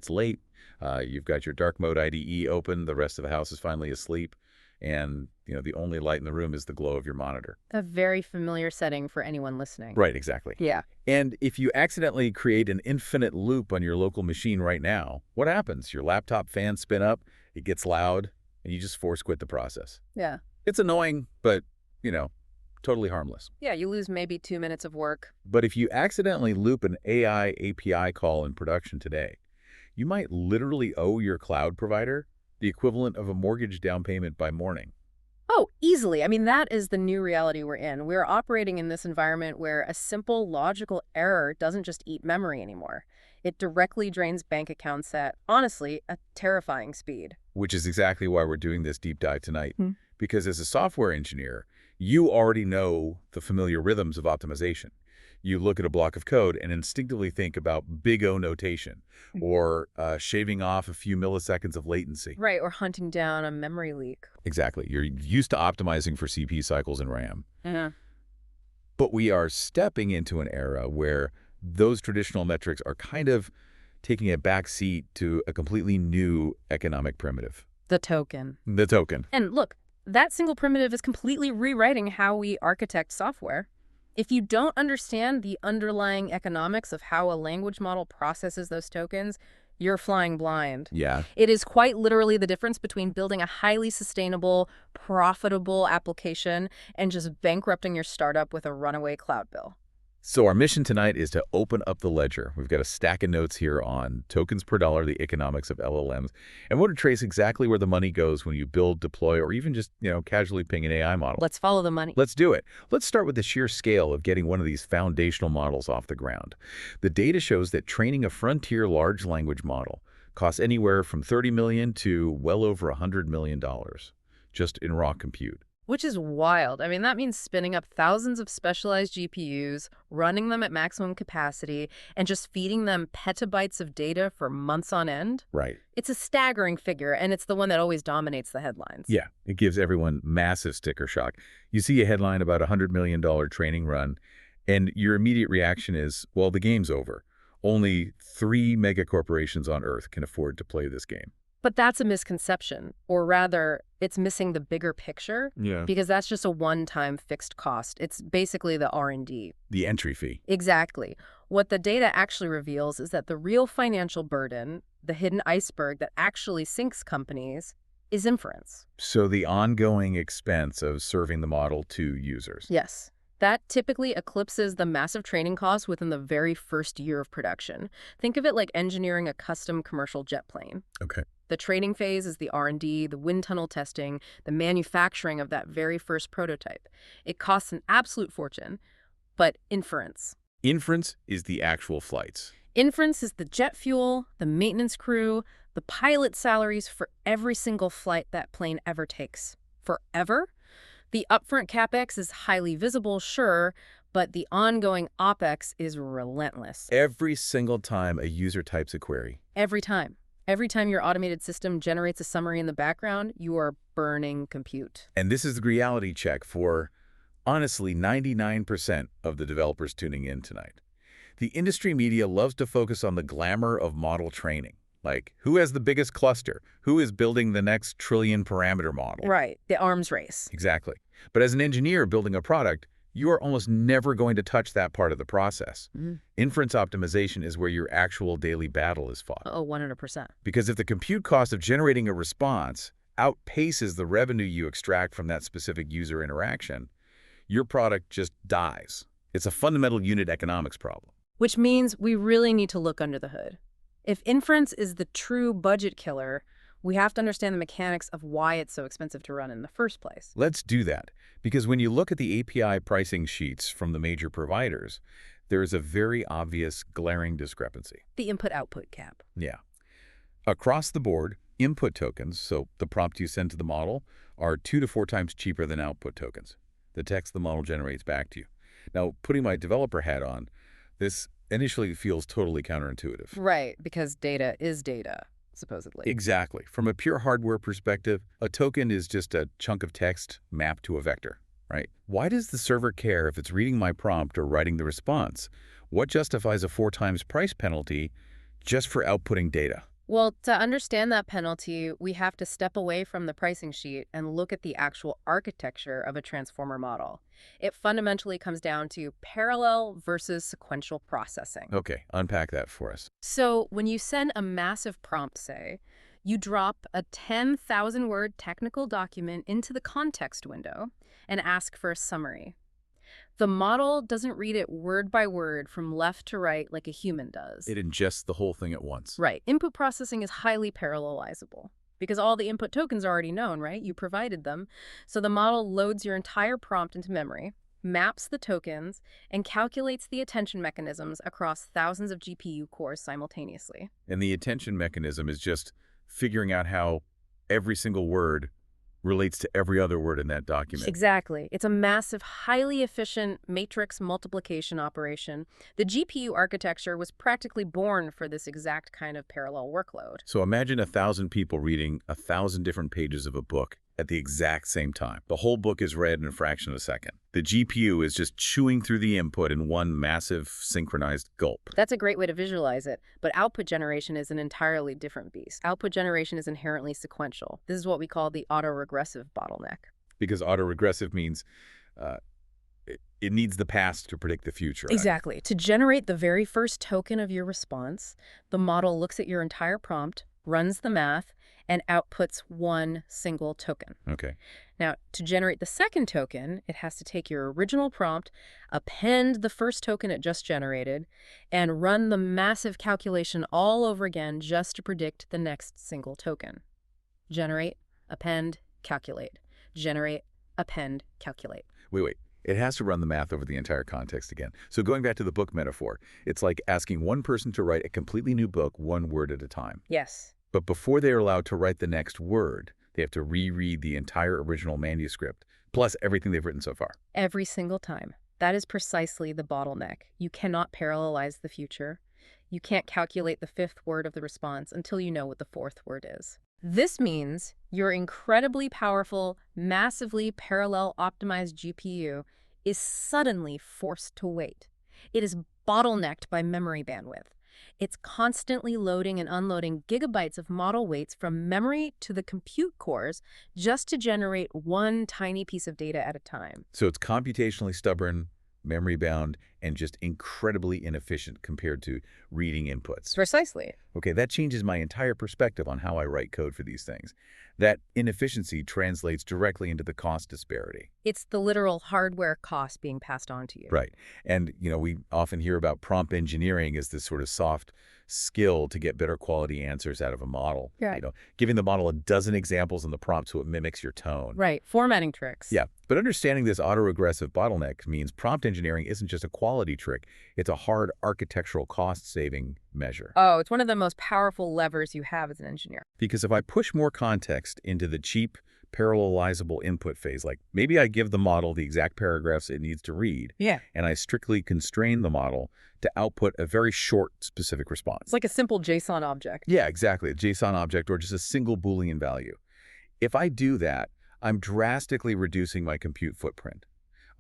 it's late. You've got your dark mode IDE open. The rest of the house is finally asleep. And, the only light in the room is the glow of your monitor. A very familiar setting for anyone listening. Right, exactly. Yeah. And if you accidentally create an infinite loop on your local machine right now, what happens? Your laptop fans spin up, it gets loud, and you just force quit the process. Yeah. It's annoying, but, totally harmless. Yeah, you lose maybe 2 minutes of work. But if you accidentally loop an AI API call in production today, you might literally owe your cloud provider the equivalent of a mortgage down payment by morning. Oh, easily. I mean, that is the new reality we're in. We're operating in this environment where a simple logical error doesn't just eat memory anymore. It directly drains bank accounts at, honestly, a terrifying speed. Which is exactly why we're doing this deep dive tonight. Because as a software engineer, you already know the familiar rhythms of optimization. You look at a block of code and instinctively think about big O notation or shaving off a few milliseconds of latency. Right, or hunting down a memory leak. Exactly. You're used to optimizing for CPU cycles and RAM. Yeah. But we are stepping into an era where those traditional metrics are kind of taking a back seat to a completely new economic primitive. The token. The token. And look, that single primitive is completely rewriting how we architect software. If you don't understand the underlying economics of how a language model processes those tokens, you're flying blind. Yeah. It is quite literally the difference between building a highly sustainable, profitable application and just bankrupting your startup with a runaway cloud bill. So our mission tonight is to open up the ledger. We've got a stack of notes here on tokens per dollar, the economics of LLMs, and we're to trace exactly where the money goes when you build, deploy, or even just, casually ping an AI model. Let's follow the money. Let's do it. Let's start with the sheer scale of getting one of these foundational models off the ground. The data shows that training a frontier large language model costs anywhere from $30 million to well over $100 million just in raw compute. Which is wild. I mean, that means spinning up thousands of specialized GPUs, running them at maximum capacity, and just feeding them petabytes of data for months on end. Right. It's a staggering figure, and it's the one that always dominates the headlines. Yeah, it gives everyone massive sticker shock. You see a headline about a $100 million training run, and your immediate reaction is, well, the game's over. Only 3 mega corporations on Earth can afford to play this game. But that's a misconception, or rather, it's missing the bigger picture. Yeah. Because that's just a one-time fixed cost. It's basically the R&D. The entry fee. Exactly. What the data actually reveals is that the real financial burden, the hidden iceberg that actually sinks companies, is inference. So the ongoing expense of serving the model to users. Yes. That typically eclipses the massive training costs within the very first year of production. Think of it like engineering a custom commercial jet plane. Okay. The training phase is the R&D, the wind tunnel testing, the manufacturing of that very first prototype. It costs an absolute fortune, but inference. Inference is the actual flights. Inference is the jet fuel, the maintenance crew, the pilot salaries for every single flight that plane ever takes. Forever? The upfront CapEx is highly visible, sure, but the ongoing OpEx is relentless. Every single time a user types a query. Every time. Every time your automated system generates a summary in the background, you are burning compute. And this is the reality check for, honestly, 99% of the developers tuning in tonight. The industry media loves to focus on the glamour of model training. Like, who has the biggest cluster? Who is building the next trillion parameter model? Right, the arms race. Exactly. But as an engineer building a product, you are almost never going to touch that part of the process. Inference optimization is where your actual daily battle is fought. Oh, 100%. Because if the compute cost of generating a response outpaces the revenue you extract from that specific user interaction, your product just dies. It's a fundamental unit economics problem. Which means we really need to look under the hood. If inference is the true budget killer, we have to understand the mechanics of why it's so expensive to run in the first place. Let's do that. Because when you look at the API pricing sheets from the major providers, there is a very obvious, glaring discrepancy. The input-output gap. Yeah. Across the board, input tokens, so the prompt you send to the model, are 2 to 4 times cheaper than output tokens, the text the model generates back to you. Now, putting my developer hat on, this initially feels totally counterintuitive. Right, because data is data, supposedly. Exactly. From a pure hardware perspective, a token is just a chunk of text mapped to a vector, right? Why does the server care if it's reading my prompt or writing the response? What justifies a 4 times price penalty just for outputting data? Well, to understand that penalty, we have to step away from the pricing sheet and look at the actual architecture of a transformer model. It fundamentally comes down to parallel versus sequential processing. Okay, unpack that for us. So when you send a massive prompt, say, you drop a 10,000-word technical document into the context window and ask for a summary. The model doesn't read it word by word from left to right like a human does. It ingests the whole thing at once. Right. Input processing is highly parallelizable because all the input tokens are already known, right? You provided them. So the model loads your entire prompt into memory, maps the tokens, and calculates the attention mechanisms across thousands of GPU cores simultaneously. And the attention mechanism is just figuring out how every single word relates to every other word in that document. Exactly. It's a massive, highly efficient matrix multiplication operation. The GPU architecture was practically born for this exact kind of parallel workload. So imagine 1,000 people reading 1,000 different pages of a book at the exact same time. The whole book is read in a fraction of a second. The GPU is just chewing through the input in one massive synchronized gulp. That's a great way to visualize it, but output generation is an entirely different beast. Output generation is inherently sequential. This is what we call the autoregressive bottleneck. Because autoregressive means it needs the past to predict the future. Exactly. To generate the very first token of your response, the model looks at your entire prompt, runs the math, and outputs one single token. Okay. Now, to generate the second token, it has to take your original prompt, append the first token it just generated, and run the massive calculation all over again just to predict the next single token. Generate, append, calculate. Generate, append, calculate. Wait. It has to run the math over the entire context again. So going back to the book metaphor, it's like asking one person to write a completely new book one word at a time. Yes. But before they are allowed to write the next word, they have to reread the entire original manuscript, plus everything they've written so far. Every single time. That is precisely the bottleneck. You cannot parallelize the future. You can't calculate the fifth word of the response until you know what the fourth word is. This means your incredibly powerful, massively parallel optimized GPU is suddenly forced to wait. It is bottlenecked by memory bandwidth. It's constantly loading and unloading gigabytes of model weights from memory to the compute cores just to generate one tiny piece of data at a time. So it's computationally stubborn, memory-bound, and just incredibly inefficient compared to reading inputs. Precisely. Okay, that changes my entire perspective on how I write code for these things. That inefficiency translates directly into the cost disparity. It's the literal hardware cost being passed on to you. Right. And, we often hear about prompt engineering as this sort of soft skill to get better quality answers out of a model. Right. Giving the model a dozen examples in the prompt so it mimics your tone. Right. Formatting tricks. Yeah. But understanding this autoregressive bottleneck means prompt engineering isn't just a quality trick. It's a hard architectural cost-saving measure. Oh, it's one of the most powerful levers you have as an engineer. Because if I push more context into the cheap, parallelizable input phase, like maybe I give the model the exact paragraphs it needs to read, and I strictly constrain the model to output a very short, specific response. It's like a simple JSON object. Yeah, exactly. A JSON object or just a single Boolean value. If I do that, I'm drastically reducing my compute footprint.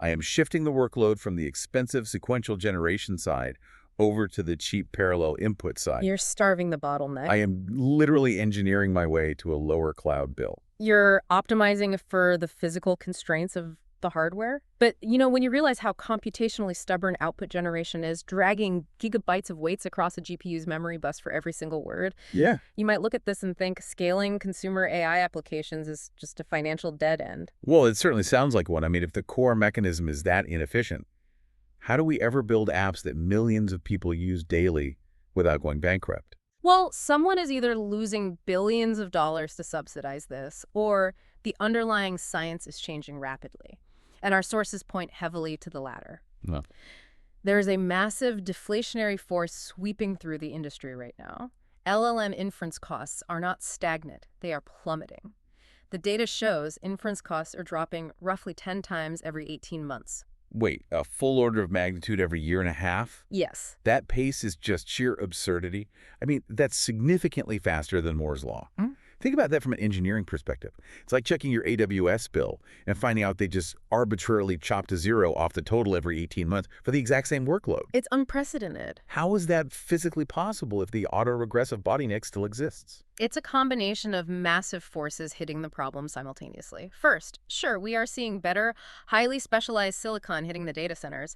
I am shifting the workload from the expensive sequential generation side over to the cheap parallel input side. You're starving the bottleneck. I am literally engineering my way to a lower cloud bill. You're optimizing for the physical constraints of the hardware. But, when you realize how computationally stubborn output generation is, dragging gigabytes of weights across a GPU's memory bus for every single word, you might look at this and think scaling consumer AI applications is just a financial dead end. Well, it certainly sounds like one. I mean, if the core mechanism is that inefficient, how do we ever build apps that millions of people use daily without going bankrupt? Well, someone is either losing billions of dollars to subsidize this, or the underlying science is changing rapidly. And our sources point heavily to the latter. No. There is a massive deflationary force sweeping through the industry right now. LLM inference costs are not stagnant, they are plummeting. The data shows inference costs are dropping roughly 10 times every 18 months. Wait, a full order of magnitude every year and a half? Yes. That pace is just sheer absurdity. I mean, that's significantly faster than Moore's Law. Think about that from an engineering perspective. It's like checking your AWS bill and finding out they just arbitrarily chop to zero off the total every 18 months for the exact same workload. It's unprecedented. How is that physically possible if the autoregressive bottleneck still exists? It's a combination of massive forces hitting the problem simultaneously. First, sure, we are seeing better, highly specialized silicon hitting the data centers,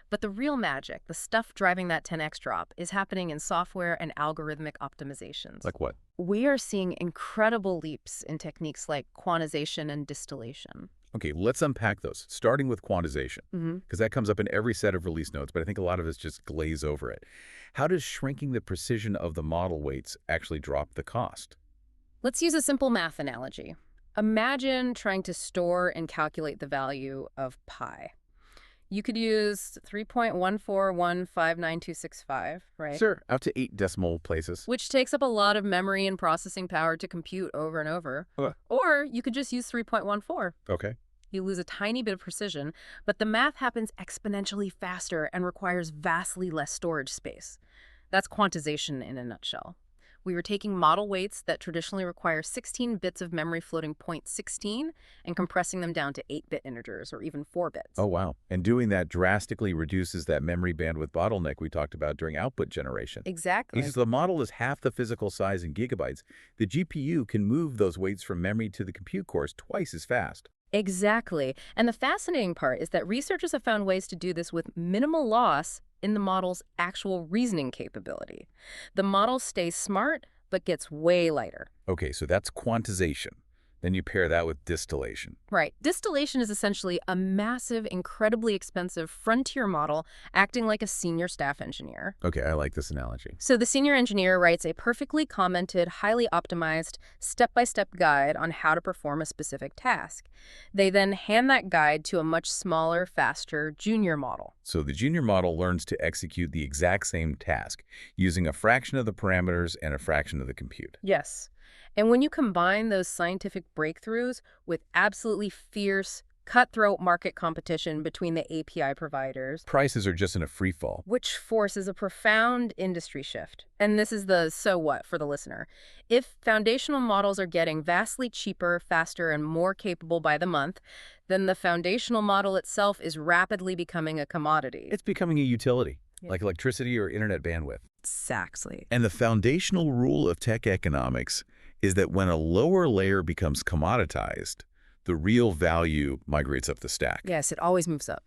but the real magic, the stuff driving that 10x drop, is happening in software and algorithmic optimizations. Like what? We are seeing incredible leaps in techniques like quantization and distillation. Okay, let's unpack those, starting with quantization, because that comes up in every set of release notes, but I think a lot of us just glaze over it. How does shrinking the precision of the model weights actually drop the cost? Let's use a simple math analogy. Imagine trying to store and calculate the value of pi. You could use 3.14159.265, right? Sure, out to 8 decimal places. Which takes up a lot of memory and processing power to compute over and over. Okay. Or you could just use 3.14. Okay. You lose a tiny bit of precision, but the math happens exponentially faster and requires vastly less storage space. That's quantization in a nutshell. We were taking model weights that traditionally require 16 bits of memory floating point 16 and compressing them down to 8-bit integers or even 4 bits. Oh, wow. And doing that drastically reduces that memory bandwidth bottleneck we talked about during output generation. Exactly. Because the model is half the physical size in gigabytes, the GPU can move those weights from memory to the compute cores twice as fast. Exactly. And the fascinating part is that researchers have found ways to do this with minimal loss in the model's actual reasoning capability. The model stays smart, but gets way lighter. Okay, so that's quantization. Then you pair that with distillation. Right. Distillation is essentially a massive, incredibly expensive frontier model acting like a senior staff engineer. Okay, I like this analogy. So the senior engineer writes a perfectly commented, highly optimized, step-by-step guide on how to perform a specific task. They then hand that guide to a much smaller, faster junior model. So the junior model learns to execute the exact same task, using a fraction of the parameters and a fraction of the compute. Yes. And when you combine those scientific breakthroughs with absolutely fierce, cutthroat market competition between the API providers, Prices are just in a free fall. which forces a profound industry shift. And this is the so what for the listener. If foundational models are getting vastly cheaper, faster, and more capable by the month, then the foundational model itself is rapidly becoming a commodity. It's becoming a utility, Yeah. like electricity or internet bandwidth. Exactly. And the foundational rule of tech economics is that when a lower layer becomes commoditized, the real value migrates up the stack. Yes, it always moves up.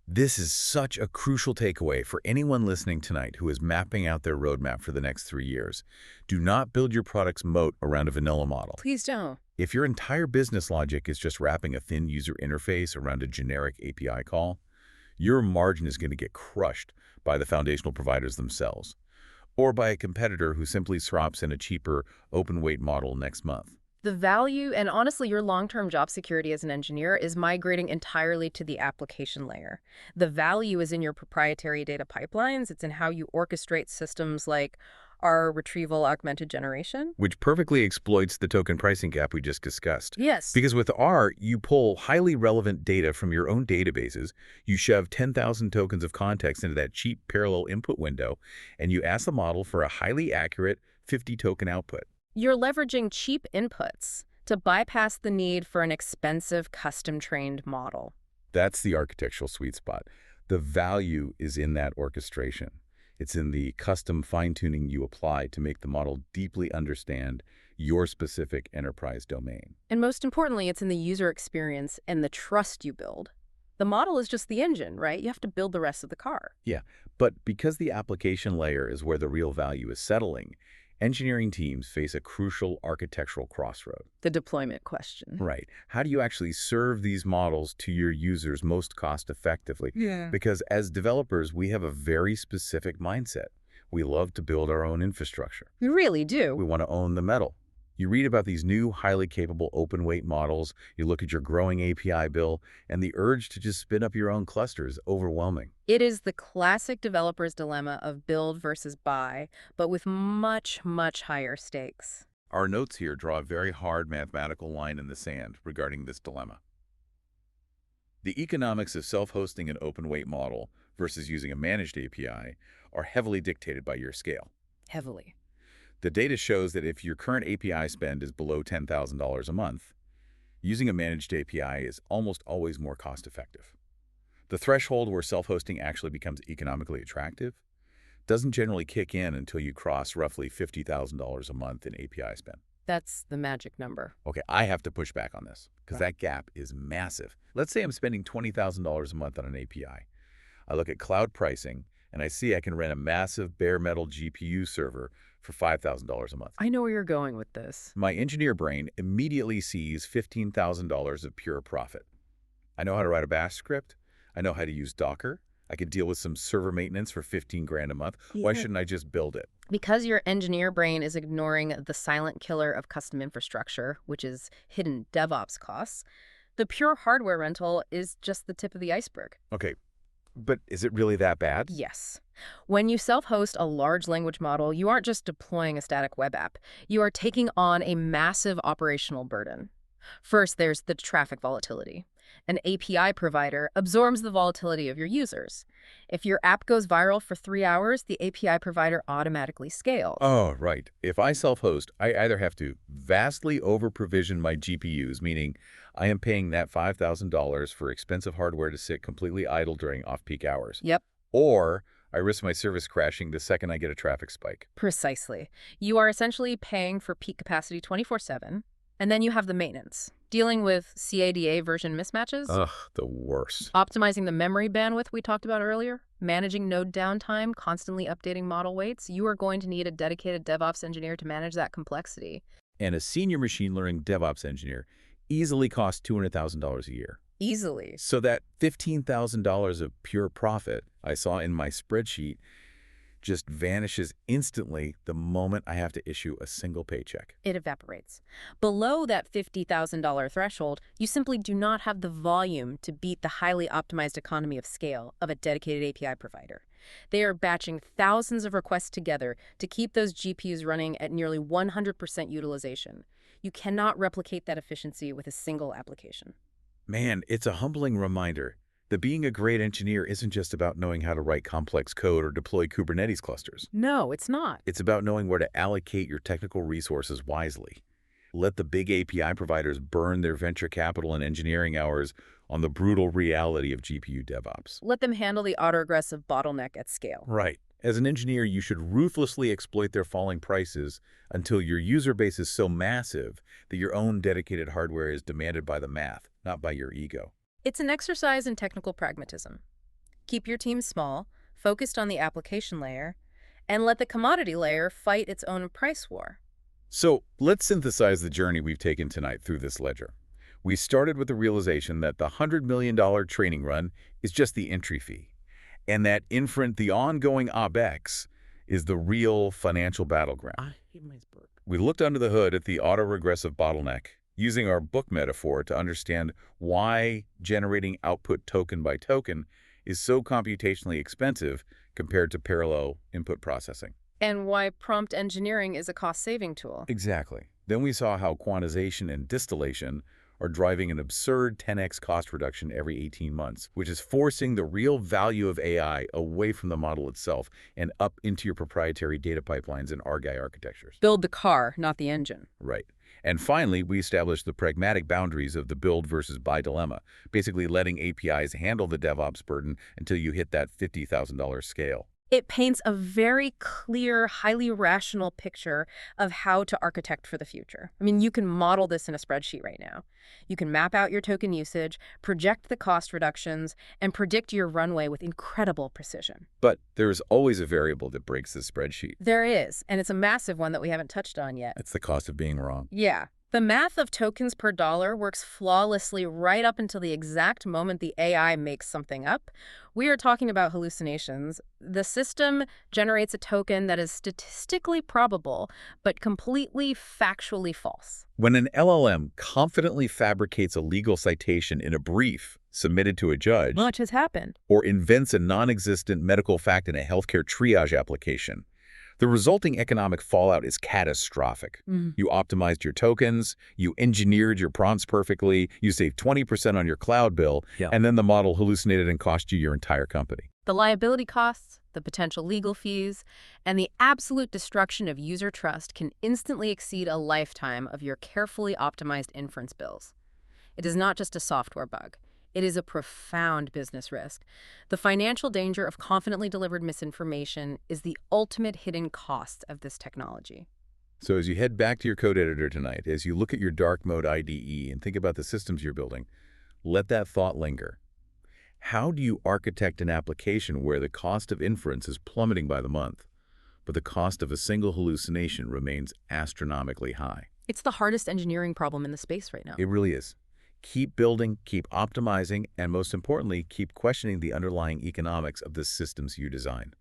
This is such a crucial takeaway for anyone listening tonight who is mapping out their roadmap for the next 3 years. Do not build your product's moat around a vanilla model. Please don't. If your entire business logic is just wrapping a thin user interface around a generic API call, your margin is going to get crushed by the foundational providers themselves, or by a competitor who simply swaps in a cheaper open-weight model next month. The value, and honestly, your long-term job security as an engineer is migrating entirely to the application layer. The value is in your proprietary data pipelines. It's in how you orchestrate systems like our retrieval augmented generation. Which perfectly exploits the token pricing gap we just discussed. Yes. Because with R, you pull highly relevant data from your own databases, you shove 10,000 tokens of context into that cheap parallel input window, and you ask the model for a highly accurate 50-token output. You're leveraging cheap inputs to bypass the need for an expensive custom-trained model. That's the architectural sweet spot. The value is in that orchestration. It's in the custom fine-tuning you apply to make the model deeply understand your specific enterprise domain. And most importantly, it's in the user experience and the trust you build. The model is just the engine, right? You have to build the rest of the car. Yeah, but because the application layer is where the real value is settling, engineering teams face a crucial architectural crossroad. The deployment question. Right. How do you actually serve these models to your users most cost-effectively? Yeah. Because as developers, we have a very specific mindset. We love to build our own infrastructure. We really do. We want to own the metal. You read about these new, highly capable open-weight models, you look at your growing API bill, and the urge to just spin up your own cluster is overwhelming. It is the classic developer's dilemma of build versus buy, but with much, much higher stakes. Our notes here draw a very hard mathematical line in the sand regarding this dilemma. The economics of self-hosting an open-weight model versus using a managed API are heavily dictated by your scale. Heavily. The data shows that if your current API spend is below $10,000 a month, using a managed API is almost always more cost-effective. The threshold where self-hosting actually becomes economically attractive doesn't generally kick in until you cross roughly $50,000 a month in API spend. That's the magic number. Okay, I have to push back on this because that gap is massive. Let's say I'm spending $20,000 a month on an API. I look at cloud pricing, and I see I can rent a massive bare metal GPU server for $5,000 a month. I know where you're going with this. My engineer brain immediately sees $15,000 of pure profit. I know how to write a bash script. I know how to use Docker. I could deal with some server maintenance for 15 grand a month. Why shouldn't I just build it? Because your engineer brain is ignoring the silent killer of custom infrastructure, which is hidden DevOps costs, the pure hardware rental is just the tip of the iceberg. Okay, but is it really that bad? Yes. When you self-host a large language model, you aren't just deploying a static web app. You are taking on a massive operational burden. First, there's the traffic volatility. An API provider absorbs the volatility of your users. If your app goes viral for 3 hours, the API provider automatically scales. Oh, right. If I self-host, I either have to vastly over-provision my GPUs, meaning I am paying that $5,000 for expensive hardware to sit completely idle during off-peak hours. Yep. Or I risk my service crashing the second I get a traffic spike. Precisely. You are essentially paying for peak capacity 24/7, and then you have the maintenance, dealing with CADA version mismatches. Ugh, the worst. Optimizing the memory bandwidth we talked about earlier, managing node downtime, constantly updating model weights. You are going to need a dedicated DevOps engineer to manage that complexity. And a senior machine learning DevOps engineer easily costs $200,000 a year. Easily. So that $15,000 of pure profit I saw in my spreadsheet just vanishes instantly the moment I have to issue a single paycheck. It evaporates. Below that $50,000 threshold, you simply do not have the volume to beat the highly optimized economy of scale of a dedicated API provider. They are batching thousands of requests together to keep those GPUs running at nearly 100% utilization. You cannot replicate that efficiency with a single application. Man, it's a humbling reminder that being a great engineer isn't just about knowing how to write complex code or deploy Kubernetes clusters. No, it's not. It's about knowing where to allocate your technical resources wisely. Let the big API providers burn their venture capital and engineering hours on the brutal reality of GPU DevOps. Let them handle the autoregressive bottleneck at scale. Right. As an engineer, you should ruthlessly exploit their falling prices until your user base is so massive that your own dedicated hardware is demanded by the math, not by your ego. It's an exercise in technical pragmatism. Keep your team small, focused on the application layer, and let the commodity layer fight its own price war. So let's synthesize the journey we've taken tonight through this ledger. We started with the realization that the $100 million training run is just the entry fee, and that the ongoing OpEx is the real financial battleground. I hate my Burke. We looked under the hood at the autoregressive bottleneck, using our book metaphor to understand why generating output token by token is so computationally expensive compared to parallel input processing. And why prompt engineering is a cost-saving tool. Exactly. Then we saw how quantization and distillation are driving an absurd 10x cost reduction every 18 months, which is forcing the real value of AI away from the model itself and up into your proprietary data pipelines and ARGAI architectures. Build the car, not the engine. Right. And finally, we established the pragmatic boundaries of the build versus buy dilemma, basically letting APIs handle the DevOps burden until you hit that $50,000 scale. It paints a very clear, highly rational picture of how to architect for the future. I mean, you can model this in a spreadsheet right now. You can map out your token usage, project the cost reductions, and predict your runway with incredible precision. But there is always a variable that breaks this spreadsheet. There is, and it's a massive one that we haven't touched on yet. It's the cost of being wrong. Yeah. The math of tokens per dollar works flawlessly right up until the exact moment the AI makes something up. We are talking about hallucinations. The system generates a token that is statistically probable, but completely factually false. When an LLM confidently fabricates a legal citation in a brief submitted to a judge, Much has happened. or invents a non-existent medical fact in a healthcare triage application, The resulting economic fallout is catastrophic. You optimized your tokens, you engineered your prompts perfectly, you saved 20% on your cloud bill, Yeah. and then the model hallucinated and cost you your entire company. The liability costs, the potential legal fees, and the absolute destruction of user trust can instantly exceed a lifetime of your carefully optimized inference bills. It is not just a software bug. It is a profound business risk. The financial danger of confidently delivered misinformation is the ultimate hidden cost of this technology. So as you head back to your code editor tonight, as you look at your dark mode IDE and think about the systems you're building, let that thought linger. How do you architect an application where the cost of inference is plummeting by the month, but the cost of a single hallucination remains astronomically high? It's the hardest engineering problem in the space right now. It really is. Keep building, keep optimizing, and most importantly, keep questioning the underlying economics of the systems you design.